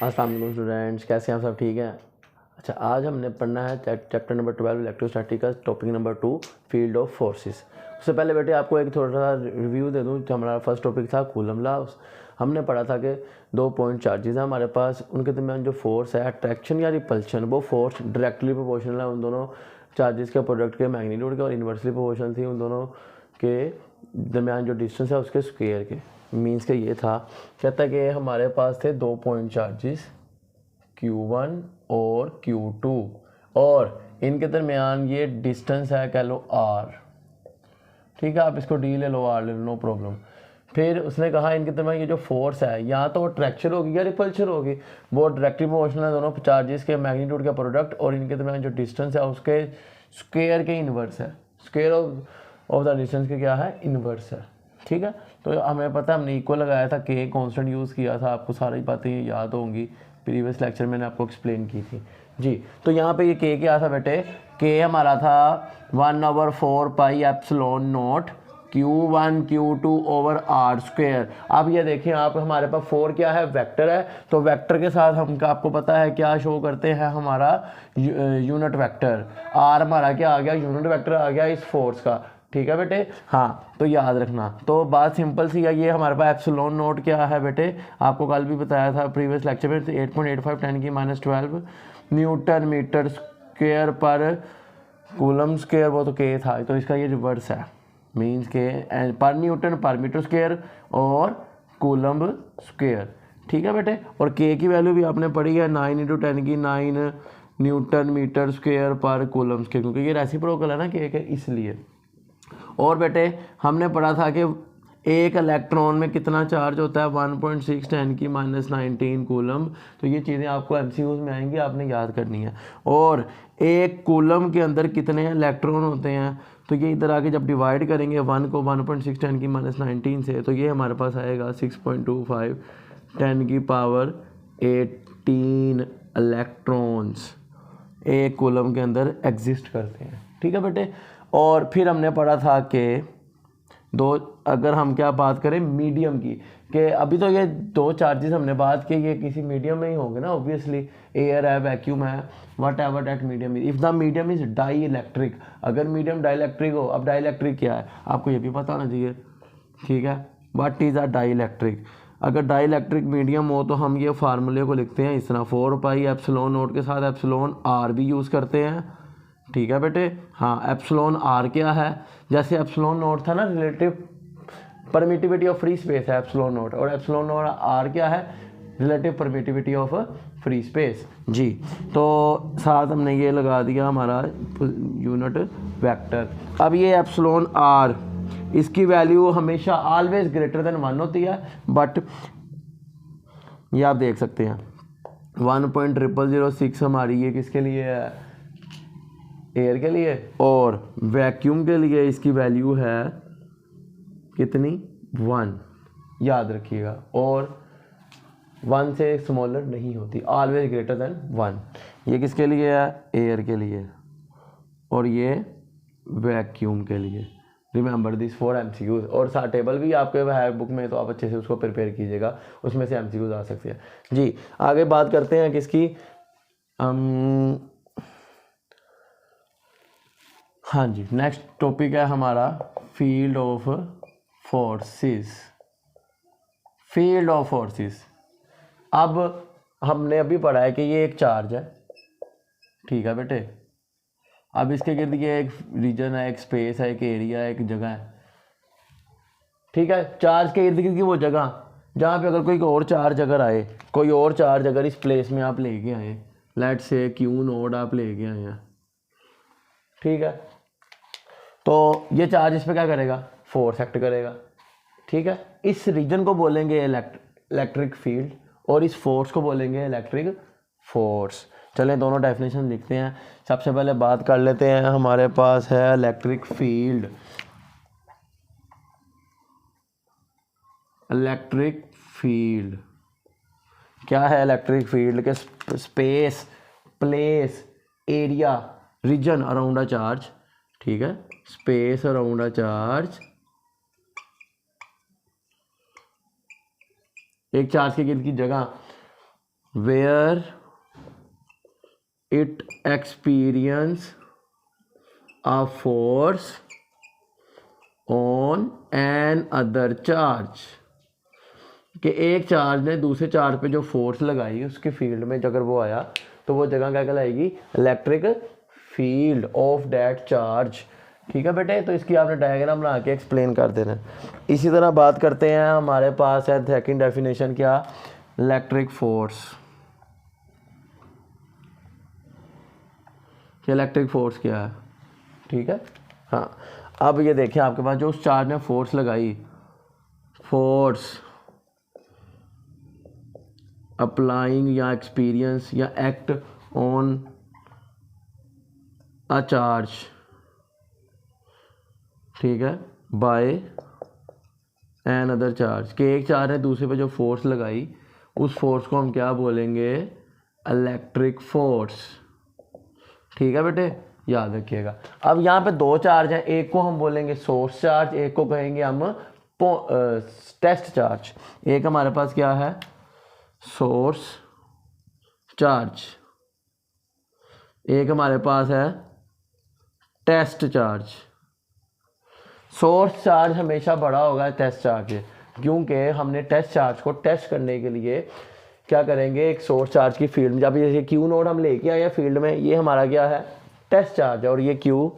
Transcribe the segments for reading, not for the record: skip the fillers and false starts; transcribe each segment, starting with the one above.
अस्सलाम वालेकुम स्टूडेंट्स, कैसे हैं आप सब? ठीक हैं। अच्छा, आज हमने पढ़ना है चैप्टर नंबर 12 इलेक्ट्रोस्टैटिक का topic number 2 field of forces. उससे पहले बेटे आपको एक थोड़ा सा रिव्यू दे दूं। जो हमारा फर्स्ट टॉपिक था कूलम लॉ, हमने पढ़ा था कि 2 पॉइंट चार्जेस हैं हमारे पास, उनके दरमियान जो फोर्स है अट्रैक्शन या रिपल्शन, वो फोर्स डायरेक्टली प्रोपोर्शनल है उन दोनों चार्जेस के प्रोडक्ट के मैग्नीट्यूड के, और इन्वर्सली प्रोपोर्शनल थी उन दोनों के दरमियान जो डिस्टेंस है उसके स्क्वायर के। मीन्स के ये था, कहता है कि हमारे पास थे 2 पॉइंट चार्जेस Q1 और Q2, और इनके दरमियान ये डिस्टेंस है कह लो R। ठीक है, आप इसको D ले लो, R ले लो, नो प्रॉब्लम। फिर उसने कहा इनके दरमियान ये जो फोर्स है या तो वो ट्रैक्शन होगी या रिपल्शन होगी, वो डायरेक्टली प्रोपोर्शनल है दोनों चार्जेस के मैग्नीट्यूड का प्रोडक्ट, और इनके दरमियान जो डिस्टेंस है उसके स्क्वायर के इन्वर्स है। स्क्वायर ऑफ द डिस्टेंस के क्या है? इन्वर्स है। ठीक है, तो हमें पता है हमने इक्वल लगाया था, के कांस्टेंट यूज़ किया था, आपको सारी बातें याद होंगी, प्रीवियस लेक्चर मैंने आपको एक्सप्लेन की थी जी। तो यहाँ पे ये के क्या था बेटे? के हमारा था 1/4 pi epsilon not Q1 Q2 over R square. अब ये देखें आप, हमारे पास 4 क्या है? वेक्टर है, तो वेक्टर के साथ हम आपको पता है क्या शो करते हैं? हमारा यूनिट वेक्टर। R हमारा क्या आ गया? यूनिट वेक्टर आ गया इस फोर्स का। ठीक है बेटे, हाँ, तो याद रखना। तो बात सिंपल सी है, ये हमारे पास एप्सिलॉन नोट क्या है बेटे? आपको कल भी बताया था प्रीवियस लेक्चर में, 8.85 10 की -12 न्यूटन मीटर स्क्वायर पर कूलम स्क्वायर, वो तो के था, तो इसका ये रिवर्स है। मीन्स के पर न्यूटन पर मीटर स्क्वायर और कूलम स्क्वायर। ठीक है बेटे, और के की वैल्यू भी आपने पढ़ी है 9 × 10 की 9 न्यूटन मीटर स्क्वायर पर कूलम स्क्वायर, क्योंकि ये रेसिप्रोकल है ना के इसलिए। और बेटे हमने पढ़ा था कि एक इलेक्ट्रॉन में कितना चार्ज होता है? 1.6 10 की -19 कूलम। तो ये चीज़ें आपको एमसीक्यूज में आएंगी, आपने याद करनी है। और एक कूलम के अंदर कितने इलेक्ट्रॉन होते हैं? तो ये इधर आके जब डिवाइड करेंगे 1 को 1.6 10 की -19 से, तो ये हमारे पास आएगा 6.25 10 की पावर 18 इलेक्ट्रॉन्स एक कूलम के अंदर एग्जिस्ट करते हैं। ठीक है बेटे, और फिर हमने पढ़ा था कि अगर हम क्या बात करें मीडियम की, कि अभी तो ये 2 चार्जेस हमने बात की, ये किसी मीडियम में ही होंगे ना, ऑब्वियसली एयर है, वैक्यूम है, whatever that medium if the medium is dielectric. अगर मीडियम डाई इलेक्ट्रिक हो, अब डाई इलेक्ट्रिक क्या है आपको ये भी पता होना चाहिए। ठीक है, what is a dielectric? अगर डाई इलेक्ट्रिक मीडियम हो तो हम ये फार्मूले को लिखते हैं इस तरह, 4 पाई एप्सिलॉन नोट के साथ एप्सिलॉन आर भी यूज़ करते हैं। ठीक है बेटे, हाँ, एप्सिलॉन आर क्या है? जैसे एप्सिलॉन नोट था ना, relative permittivity of free space है एप्सिलॉन नोट, और एप्सिलॉन नोट आर क्या है? Relative permittivity of free space जी। तो साथ हमने ये लगा दिया हमारा यूनिट वेक्टर। अब ये एप्सिलॉन आर, इसकी वैल्यू हमेशा ऑलवेज ग्रेटर देन 1 होती है, बट ये आप देख सकते हैं 1.0006 हमारी ये किसके लिए है? एयर के लिए, और वैक्यूम के लिए इसकी वैल्यू है कितनी? 1। याद रखिएगा, और 1 से स्मॉलर नहीं होती, ऑलवेज ग्रेटर देन 1। ये किसके लिए है? एयर के लिए, और ये वैक्यूम के लिए। रिमेंबर दिस 4 MCQs, और सा टेबल भी आपके है बुक में, तो आप अच्छे से उसको प्रिपेयर कीजिएगा, उसमें से MCQs आ सकते हैं जी। आगे बात करते हैं किसकी? हाँ जी, नेक्स्ट टॉपिक है हमारा field of forces. Field of forces, अब हमने अभी पढ़ा है कि ये एक चार्ज है। ठीक है बेटे, अब इसके गिर्द ये एक रीजन है, एक स्पेस है, एक एरिया है, एक जगह है। ठीक है, चार्ज के इर्द गिर्द की वो जगह जहाँ पे अगर कोई और चार्ज अगर आए, कोई और चार्ज अगर इस प्लेस में आप लेके आए, लेट्स से Q नोड आप लेके आए हैं, ठीक है, तो ये चार्ज इस पर क्या करेगा? फोर्स एक्ट करेगा। ठीक है, इस रीजन को बोलेंगे इलेक्ट्रिक फील्ड, और इस फोर्स को बोलेंगे इलेक्ट्रिक फोर्स। चलें दोनों डेफिनेशन लिखते हैं। सबसे पहले बात कर लेते हैं, हमारे पास है इलेक्ट्रिक फील्ड। इलेक्ट्रिक फील्ड क्या है? इलेक्ट्रिक फील्ड के space, place, area, region around a charge. ठीक है, स्पेस अराउंड अ चार्ज, एक चार्ज के गिर्द की जगह where it experience a force on another charge, कि एक चार्ज ने दूसरे चार्ज पे जो फोर्स लगाई उसके फील्ड में अगर वो आया तो वो जगह क्या कहलाएगी, electric field of that charge. ठीक है बेटे, तो इसकी आपने डायग्राम बना के एक्सप्लेन कर देना है। इसी तरह बात करते हैं, हमारे पास है सेकंड डेफिनेशन क्या, इलेक्ट्रिक फोर्स। इलेक्ट्रिक फोर्स क्या है, ठीक है। हाँ, अब ये देखें आपके पास जो उस चार्ज ने फोर्स लगाई, फोर्स अप्लाइंग या एक्सपीरियंस या एक्ट ऑन अ चार्ज, ठीक है, बाय एन अदर चार्ज, के एक चार्ज ने दूसरे पे जो फोर्स लगाई उस फोर्स को हम क्या बोलेंगे, इलेक्ट्रिक फोर्स। ठीक है बेटे, याद रखिएगा। अब यहाँ पे दो चार्ज हैं, एक को हम बोलेंगे सोर्स चार्ज, एक को कहेंगे हम टेस्ट चार्ज। एक हमारे पास क्या है, सोर्स चार्ज, एक हमारे पास है टेस्ट चार्ज। सोर्स चार्ज हमेशा बड़ा होगा टेस्ट चार्ज से, क्योंकि हमने टेस्ट चार्ज को टेस्ट करने के लिए क्या करेंगे, एक सोर्स चार्ज की फील्ड में, जब ये क्यू नोड हम लेके आए फील्ड में, ये हमारा क्या है, टेस्ट चार्ज है, और ये क्यू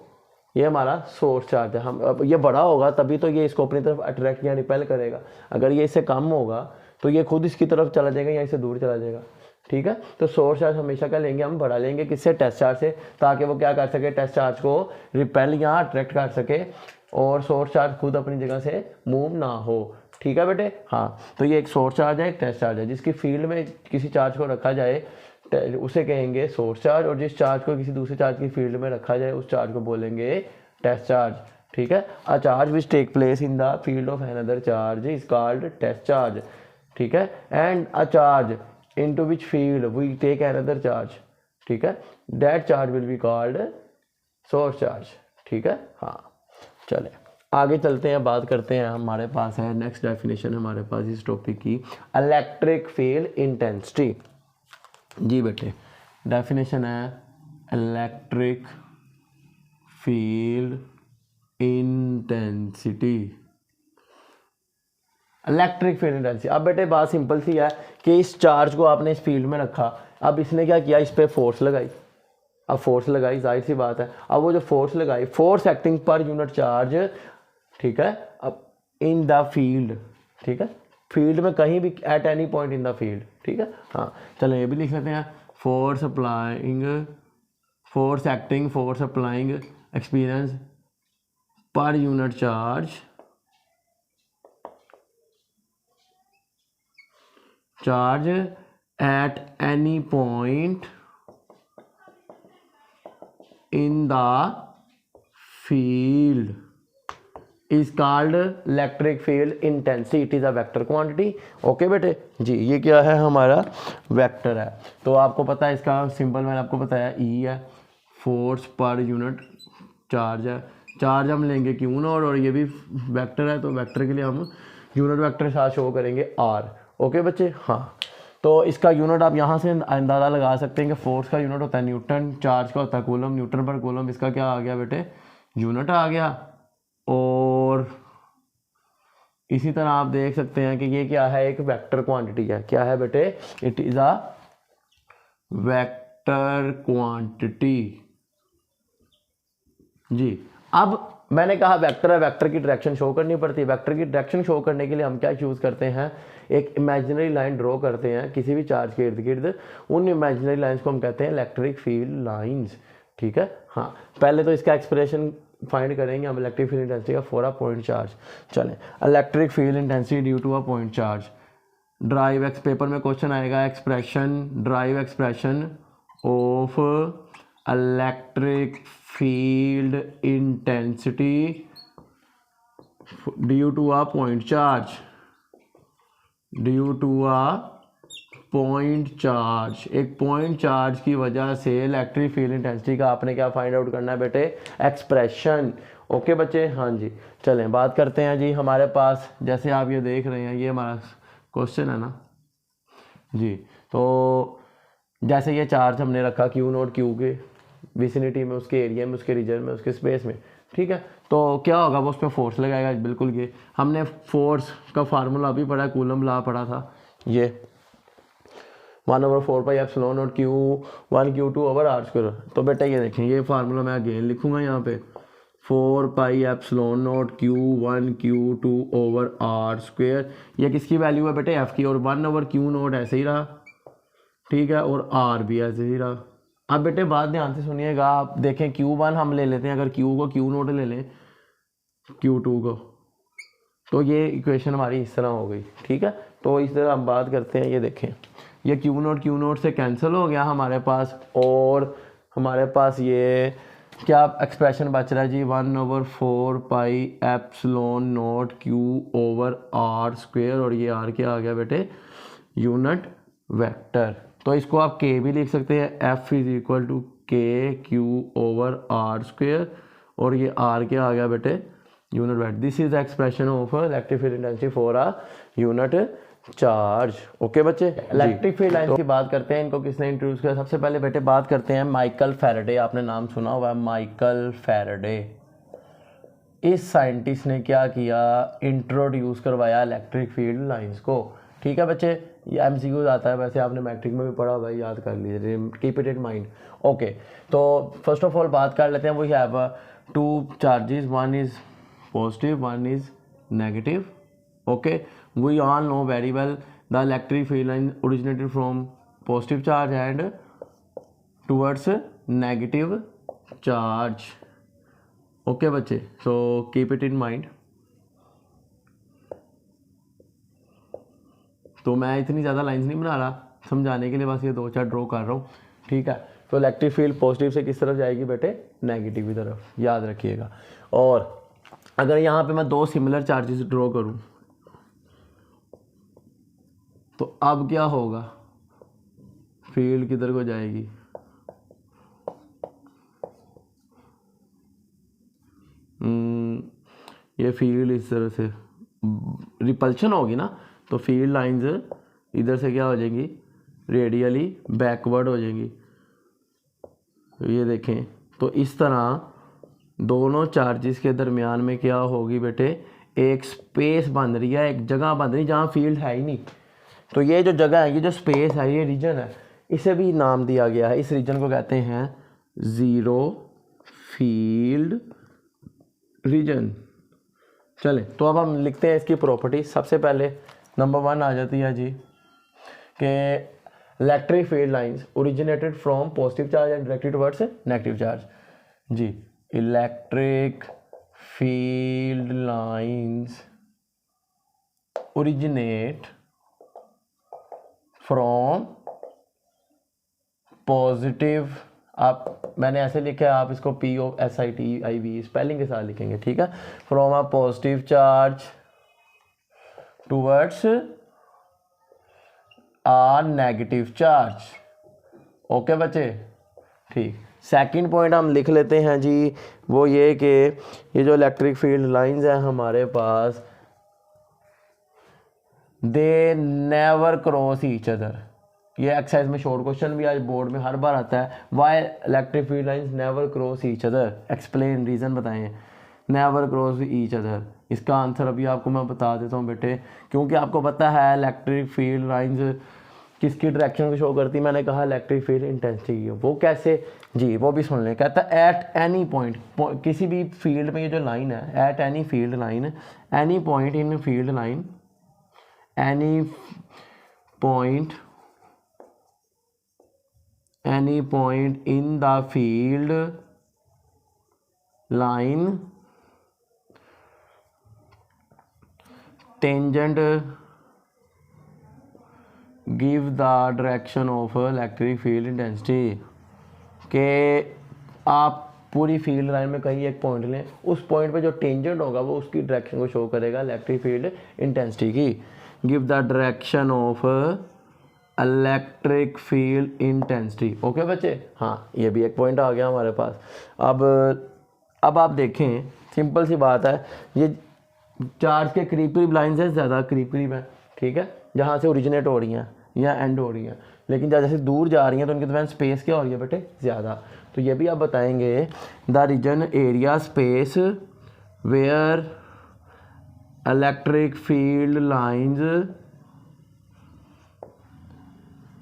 ये हमारा सोर्स चार्ज है। हम अब ये बड़ा होगा तभी तो ये इसको अपनी तरफ अट्रैक्ट या रिपेल करेगा, अगर ये इससे कम होगा तो ये खुद इसकी तरफ चला जाएगा या इससे दूर चला जाएगा। ठीक है, तो सोर्स चार्ज हमेशा क्या लेंगे, हम बड़ा लेंगे, किससे, टेस्ट चार्ज से, ताकि वो क्या कर सके, टेस्ट चार्ज को रिपेल या अट्रैक्ट कर सके और सोर्स चार्ज खुद अपनी जगह से मूव ना हो। ठीक है बेटे, हाँ, तो ये एक सोर्स चार्ज है, एक टेस्ट चार्ज है। जिसकी फील्ड में किसी चार्ज को रखा जाए उसे कहेंगे सोर्स चार्ज, और जिस चार्ज को किसी दूसरे चार्ज की फील्ड में रखा जाए उस चार्ज को बोलेंगे टेस्ट चार्ज। ठीक है, a charge which take place in the field of another charge is called test charge. ठीक है, and a charge into which field we take another charge, ठीक है, that charge will be called source charge. ठीक है, हाँ, चले आगे चलते हैं, बात करते हैं। हमारे पास है नेक्स्ट डेफिनेशन हमारे पास इस टॉपिक की, इलेक्ट्रिक फील्ड इंटेंसिटी। जी बेटे, डेफिनेशन है electric field intensity. Electric field intensity, अब बेटे बात सिंपल सी है कि इस चार्ज को आपने इस फील्ड में रखा, अब इसने क्या किया, इस पर फोर्स लगाई, अब फोर्स लगाई, जाहिर सी बात है, अब वो जो फोर्स लगाई, force acting per unit charge, ठीक है, अब इन द फील्ड, ठीक है, फील्ड में कहीं भी, at any point in the field. ठीक है, हाँ, चलो ये भी लिख लेते हैं, force applying, force acting, force applying experience per unit charge, charge at any point in the field is called electric field intensity. It is a vector quantity. Okay बेटे जी, ये क्या है, हमारा वेक्टर है। तो आपको पता है इसका सिंपल मैंने आपको बताया, ई है, फोर्स पर यूनिट चार्ज है, चार्ज हम लेंगे क्यू नॉट, और ये भी वेक्टर है, तो वेक्टर के लिए हम यूनिट वेक्टर के साथ शो करेंगे आर। ओके बच्चे, हाँ, तो इसका यूनिट आप यहाँ से अंदाज़ा लगा सकते हैं कि फोर्स का यूनिट होता है न्यूटन, चार्ज का होता है कूलम, न्यूटन पर कूलम, इसका क्या आ गया बेटे, यूनिट आ गया। और इसी तरह आप देख सकते हैं कि ये क्या है, एक वेक्टर क्वांटिटी है, क्या है बेटे, it is a vector quantity. जी, अब मैंने कहा वेक्टर है, वेक्टर की डायरेक्शन शो करनी पड़ती है। वेक्टर की डायरेक्शन शो करने के लिए हम क्या यूज़ करते हैं, एक इमेजिनरी लाइन ड्रॉ करते हैं किसी भी चार्ज के इर्द गिर्द, उन इमेजिनरी लाइंस को हम कहते हैं इलेक्ट्रिक फील्ड लाइंस। ठीक है, हाँ, पहले तो इसका एक्सप्रेशन फाइंड करेंगे हम, इलेक्ट्रिक फील्ड इंटेंसिटी का फॉर अ पॉइंट चार्ज। चलें, electric field intensity due to a point charge, derive X, paper में क्वेश्चन आएगा, expression, derive expression of electric field intensity due to a point charge, due to a point charge, एक point charge की वजह से electric field intensity का आपने क्या find out करना है बेटे, एक्सप्रेशन। ओके बच्चे, हाँ जी, चलें बात करते हैं जी। हमारे पास जैसे आप ये देख रहे हैं, ये हमारा क्वेश्चन है ना जी, तो जैसे ये चार्ज हमने रखा क्यू नोट क्यू के विसिनिटी में, उसके एरिया में, उसके रीजन में, उसके स्पेस में, ठीक है, तो क्या होगा, वो उस पर फोर्स लगाएगा। बिल्कुल ये हमने फोर्स का फार्मूला अभी पढ़ा, कूलम लॉ पढ़ा था, ये 1/4πε0 Q1 Q2/r²। तो बेटा ये देखें, ये फार्मूला मैं अगेन लिखूंगा यहाँ पे, 4πε0 Q1 Q2/r²। ये किसकी वैल्यू है बेटे, एफ की, और 1/Q0 ऐसे ही रहा, ठीक है, और आर भी ऐसे ही रहा। अब बेटे बात ध्यान से सुनिएगा, आप देखें Q1 हम ले लेते हैं, अगर Q को Q0 ले लें Q2 को, तो ये इक्वेशन हमारी इस तरह हो गई, ठीक है। तो इस तरह हम बात करते हैं, ये देखें, ये Q0 से कैंसिल हो गया हमारे पास, और हमारे पास ये क्या एक्सप्रेशन बच रहा है जी, 1/4πε0 Q/r², और ये आर क्या आ गया बेटे, यूनिट वेक्टर। तो इसको आप के भी लिख सकते हैं, F = K Q/r², और ये आर क्या आ गया बेटे, unit vector. This is the expression of electric field intensity for a unit charge. Okay बच्चे, इलेक्ट्रिक फील्ड लाइन की बात करते हैं, इनको किसने इंट्रोड्यूस किया। सबसे पहले बेटे बात करते हैं माइकल फैराडे, आपने नाम सुना हुआ है माइकल फैराडे। इस साइंटिस्ट ने क्या किया, इंट्रोड्यूस करवाया इलेक्ट्रिक फील्ड लाइंस को, ठीक है बच्चे। ये एमसीक्यूज आता है, वैसे आपने मैट्रिक में भी पढ़ा भाई, याद कर लीजिए, keep it in mind. Okay, तो फर्स्ट ऑफ ऑल बात कर लेते हैं, we have two charges, one is positive, one is negative. Okay, we all know very well the electric field line originated from positive charge and towards negative charge. Okay बच्चे, so keep it in mind. तो मैं इतनी ज़्यादा lines नहीं बना रहा समझाने के लिए, बस ये 2-4 ड्रॉ कर रहा हूँ, ठीक है। तो इलेक्ट्रिक फील्ड पॉजिटिव से किस तरफ जाएगी बेटे, नेगेटिव की तरफ, याद रखिएगा। और अगर यहाँ पे मैं 2 सिमिलर चार्जेस ड्रॉ करूँ तो अब क्या होगा, फील्ड किधर को जाएगी, ये फील्ड इस तरह से रिपल्शन होगी ना, तो फील्ड लाइंस इधर से क्या हो जाएंगी, रेडियली बैकवर्ड हो जाएंगी। तो ये देखें, तो इस तरह दोनों चार्जेस के दरमियान में क्या होगी बेटे, एक स्पेस बन रही है, एक जगह बन रही है जहाँ फील्ड है ही नहीं। तो ये जो जगह है, ये जो स्पेस है, ये रीजन है, इसे भी नाम दिया गया है, इस रीजन को कहते हैं ज़ीरो फील्ड रीजन। चले, तो अब हम लिखते हैं इसकी प्रॉपर्टी। सबसे पहले नंबर 1 आ जाती है जी कि electric field lines originated from positive charge and directed towards negative charge. जी, electric field lines originate from positive, आप मैंने ऐसे लिखा है, आप इसको POSITIV स्पेलिंग के साथ लिखेंगे, ठीक है, from a positive charge towards a negative charge. Okay बच्चे, ठीक। सेकंड पॉइंट हम लिख लेते हैं जी, वो ये कि ये जो इलेक्ट्रिक फील्ड लाइंस हैं हमारे पास, they never cross each other. ये एक्सरसाइज में शॉर्ट क्वेश्चन भी आज बोर्ड में हर बार आता है, why electric field lines never cross each other, explain, reason बताएं, नेवर क्रॉस ईच अदर। इसका आंसर अभी आपको मैं बता देता हूँ बेटे, क्योंकि आपको पता है इलेक्ट्रिक फील्ड लाइंस किसकी डायरेक्शन को शो करती है, मैंने कहा इलेक्ट्रिक फील्ड इंटेंसिटी, वो कैसे जी, वो भी सुन लें। कहता है एट एनी पॉइंट, किसी भी फील्ड में ये जो लाइन है, at any field line, any point in field line, any point in the field line tangent give the direction of electric field intensity। के आप पूरी फील्ड लाइन में कहीं एक पॉइंट लें, उस पॉइंट पे जो टेंजेंट होगा वो उसकी डायरेक्शन को शो करेगा इलेक्ट्रिक फील्ड इंटेंसिटी की। Give the direction of electric field intensity. Okay बच्चे, हाँ, ये भी एक पॉइंट आ गया हमारे पास। अब आप देखें, सिंपल सी बात है, ये चार्ज के करीब करीब लाइन से ज़्यादा करीब करीब है, ठीक है, जहाँ से ओरिजिनेट हो रही हैं या एंड हो रही हैं। लेकिन जैसे दूर जा रही हैं तो उनके दरमियान स्पेस क्या हो रही है बेटे, ज़्यादा। तो ये भी आप बताएंगे the region area space where electric field lines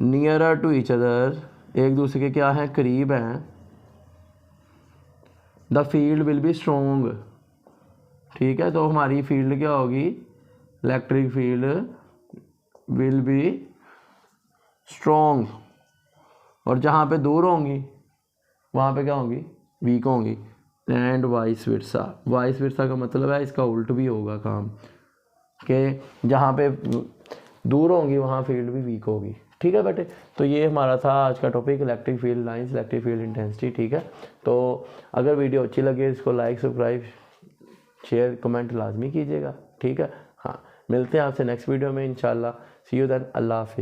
nearer to each other, एक दूसरे के क्या हैं, करीब हैं, the field will be strong. ठीक है, तो हमारी फील्ड क्या होगी, electric field will be strong, और जहाँ पे दूर होंगी वहाँ पे क्या होंगी, वीक होंगी। And vice versa, vice versa का मतलब है इसका उल्ट भी होगा काम, कि जहाँ पे दूर होंगी वहाँ फील्ड भी वीक होगी। ठीक है बेटे, तो ये हमारा था आज का topic, electric field lines, electric field intensity. ठीक है, तो अगर वीडियो अच्छी लगे इसको लाइक, सब्सक्राइब, शेयर, कमेंट लाजमी कीजिएगा। ठीक है, हाँ, मिलते हैं आपसे नेक्स्ट वीडियो में इंशाल्लाह। सी यू देन, अल्लाह हाफिज़।